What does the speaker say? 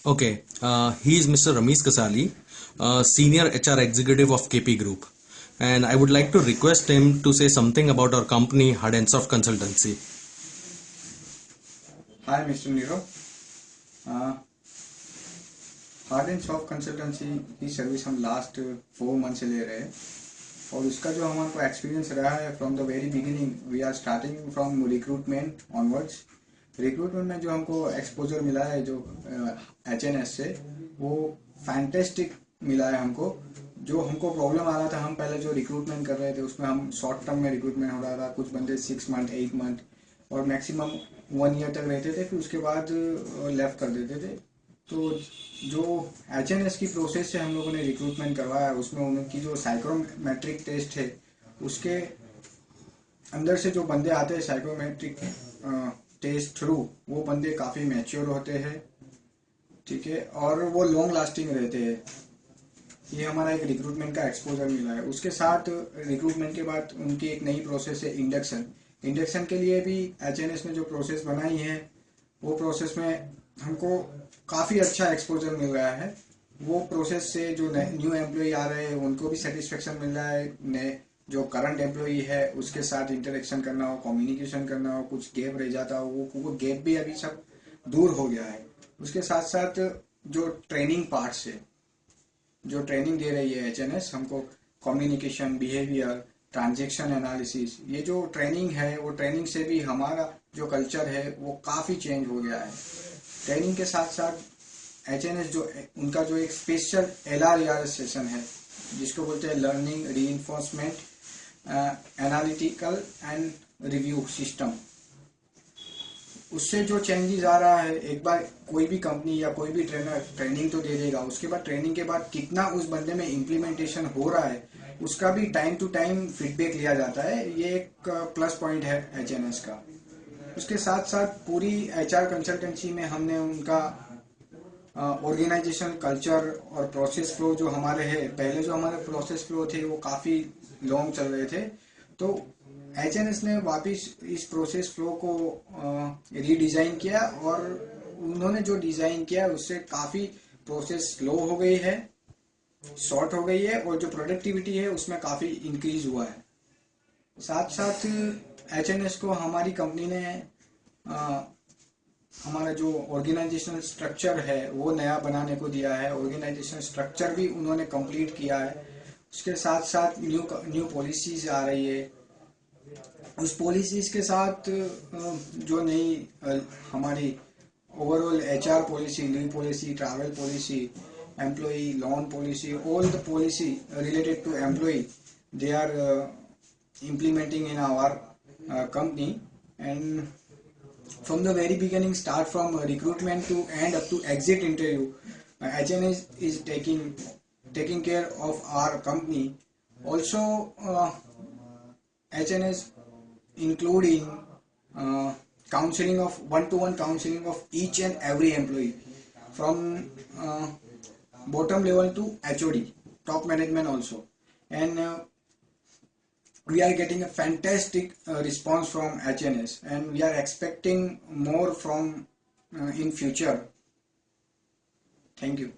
Okay, he is Mr. Ramesh Kasali, Senior HR Executive of KP Group, and I would like to request him to say something about our company, Hard and Soft Consultancy. Hi, Mr. Niro. Uh, hard and soft consultancy की service हम last 4 month से ले रहे हैं और उसका जो हमारे को एक्सपीरियंस रहा है from the very beginning we are starting from recruitment onwards. Recruitment में जो हमको एक्सपोजर मिला है जो एचएनएस से वो फैंटेस्टिक मिला है हमको। जो हमको प्रॉब्लम आ रहा था, हम पहले जो रिक्रूटमेंट कर रहे थे उसमें हम शॉर्ट टर्म में रिक्रूटमेंट हो रहा था, कुछ बंदे 6 मंथ 8 मंथ और मैक्सिमम 1 ईयर तक रहते थे, फिर उसके बाद लेफ्ट कर देते थे। तो जो एचएनएस की प्रोसेस से हम लोगों ने रिक्रूटमेंट करवाया उसमें उनकी जो साइकोमेट्रिक टेस्ट है उसके अंदर से जो बंदे आते हैं साइकोमेट्रिक टेस्ट थ्रू वो बंदे काफ़ी मैच्योर होते हैं, ठीक है, और वो लॉन्ग लास्टिंग रहते हैं। ये हमारा एक रिक्रूटमेंट का एक्सपोजर मिला है। उसके साथ रिक्रूटमेंट के बाद उनकी एक नई प्रोसेस है इंडक्शन। इंडक्शन के लिए भी एचएनएस ने जो प्रोसेस बनाई है वो प्रोसेस में हमको काफ़ी अच्छा एक्सपोजर मिल रहा है। वो प्रोसेस से जो न्यू एम्प्लॉय आ रहे हैं उनको भी सेटिस्फेक्शन मिल रहा है। नए जो करंट एम्प्लॉय है उसके साथ इंटरेक्शन करना हो, कम्युनिकेशन करना हो, कुछ गैप रह जाता हो वो गैप भी अभी सब दूर हो गया है। उसके साथ साथ जो ट्रेनिंग पार्ट्स है, जो ट्रेनिंग दे रही है एचएनएस हमको, कम्युनिकेशन, बिहेवियर, ट्रांजेक्शन एनालिसिस, ये जो ट्रेनिंग है वो ट्रेनिंग से भी हमारा जो कल्चर है वो काफ़ी चेंज हो गया है। ट्रेनिंग के साथ साथ एचएनएस जो उनका जो एक स्पेशल एलआरईआर सेशन है जिसको बोलते हैं learning reinforcement analytical and review system, उससे जो चेंजेस आ रहा है, एक बार कोई भी कंपनी या कोई भी ट्रेनर ट्रेनिंग तो दे देगा, उसके बाद ट्रेनिंग के बाद कितना उस बंदे में इम्प्लीमेंटेशन हो रहा है उसका भी टाइम टू टाइम फीडबैक लिया जाता है। ये एक प्लस पॉइंट है एचएनएस का। उसके साथ साथ पूरी एचआर कंसल्टेंसी में हमने उनका ऑर्गेनाइजेशन कल्चर और प्रोसेस फ्लो जो हमारे है, पहले जो हमारे प्रोसेस फ्लो थे वो काफ़ी लॉन्ग चल रहे थे, तो एचएनएस ने वापस इस प्रोसेस फ्लो को रीडिज़ाइन किया और उन्होंने जो डिज़ाइन किया उससे काफ़ी प्रोसेस स्लो हो गई है, शॉर्ट हो गई है और जो प्रोडक्टिविटी है उसमें काफ़ी इंक्रीज हुआ है। साथ साथ एचएनएस को हमारी कंपनी ने हमारा जो ऑर्गेनाइजेशनल स्ट्रक्चर है वो नया बनाने को दिया है। ऑर्गेनाइजेशनल स्ट्रक्चर भी उन्होंने कंप्लीट किया है। उसके साथ साथ न्यू पॉलिसीज आ रही है। उस पॉलिसीज के साथ जो नई हमारी overall HR policy, leave policy, travel policy, employee loan policy, all the policy related to employee they are implementing in our company, and from the very beginning, start from recruitment to end up to exit interview, HNS is taking care of our company. Also HNS including counseling of one-to-one counseling of each and every employee from bottom level to HOD, top management also, and we are getting a fantastic response from HNS, and we are expecting more from in future. Thank you.